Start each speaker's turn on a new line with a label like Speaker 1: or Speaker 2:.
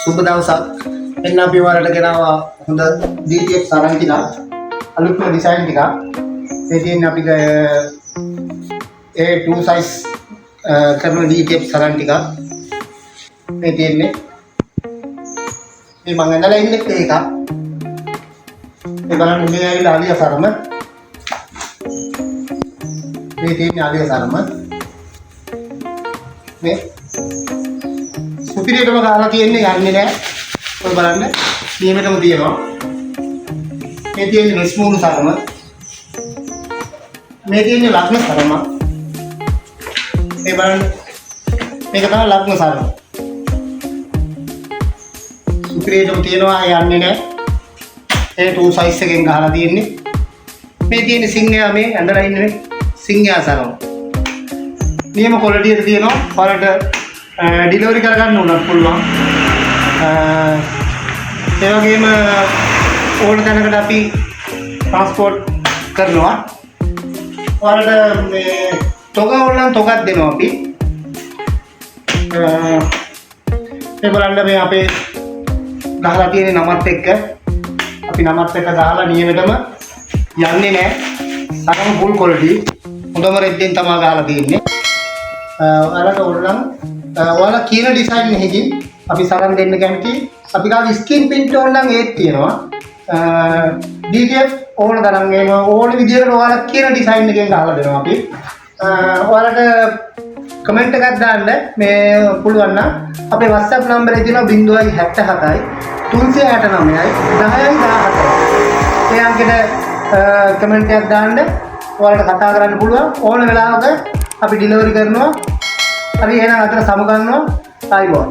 Speaker 1: සුබ දවසක්. එන්න අපි ඔයාලට ගෙනාවා හොඳ DTF සරන් ටිකක්. අලුත්ම ඩිසයින් ටිකක්. මේ තියෙන්නේ අපි A2 size කරන DTF සරන් ටිකක්. මේ තියෙන්නේ මේ මම ඇඳලා ඉන්නේ ඒකක්. මේ බලන්න මේ ඇවිල්ලා අලිය සරම. මේ තියෙන්නේ අලිය සරම. මේ සුපිරියටම ගහලා තියෙන්නේ යන්නේ නැහැ. ඔය බලන්න නියමෙටම තියෙනවා. මේ තියෙන්නේ මෙස්මූණු සරම. මේ තියෙන්නේ ලග්න සරම. මේ බලන්න මේක තමයි ලග්න සරම. සුපිරියටම තියෙනවා යන්නේ නැහැ. ඒ 2 size එකෙන් ගහලා තියෙන්නේ. මේ තියෙන්නේ සිංහයා මේ ඇඳලා ඉන්නේ සිංහයා සරම. නියම ක්වොලිටි එක තියෙනවා. ඔයාලට ඩිලිවරි කරගන්න උනත් පුළුවන්. ඒ වගේම ඕන තැනකට අපි ට්‍රාන්ස්පෝර්ට් කරනවා. ඔයාලට මේ තොග ඕන නම් තොගක් දෙනවා අපි. මේ බලන්න මේ අපේ ගහලා තියෙන නමත් එක්ක අපි නමත් එක්ක ගහලා නියමෙටම යන්නේ නැහැ. සරම ෆුල් ක්වොලිටි. හොඳම රෙද්දෙන් තමයි ගහලා තියෙන්නේ. ඔයාලට ඕන නම් ඔයාලා කියන ඩිසයින් එකකින් අපි සරන් දෙන්න කැමති. අපි ගාව ස්කින් පින්ට් ඕන නම් ඒත් තියෙනවා. DTF ඕන තරම් ඒම ඕන විදිහකට ඔයාලා කියන ඩිසයින් එකෙන් ගහලා දෙනවා අපි. ඔයාලට කමෙන්ට් එකක් දාන්න මේ පුළුවන් නම් අපේ WhatsApp නම්බරේ තියෙනවා 077යි 369යි 10යි 17යි. ඒ අංකෙට කමෙන්ට් එකක් දාන්න ඔයාලට කතා කරන්න පුළුවන්. ඕන වෙලාවක අපි ඩිලිවරි කරනවා. අපි එහෙනම් අතන සමු ගන්නවා. ආයිබෝන්.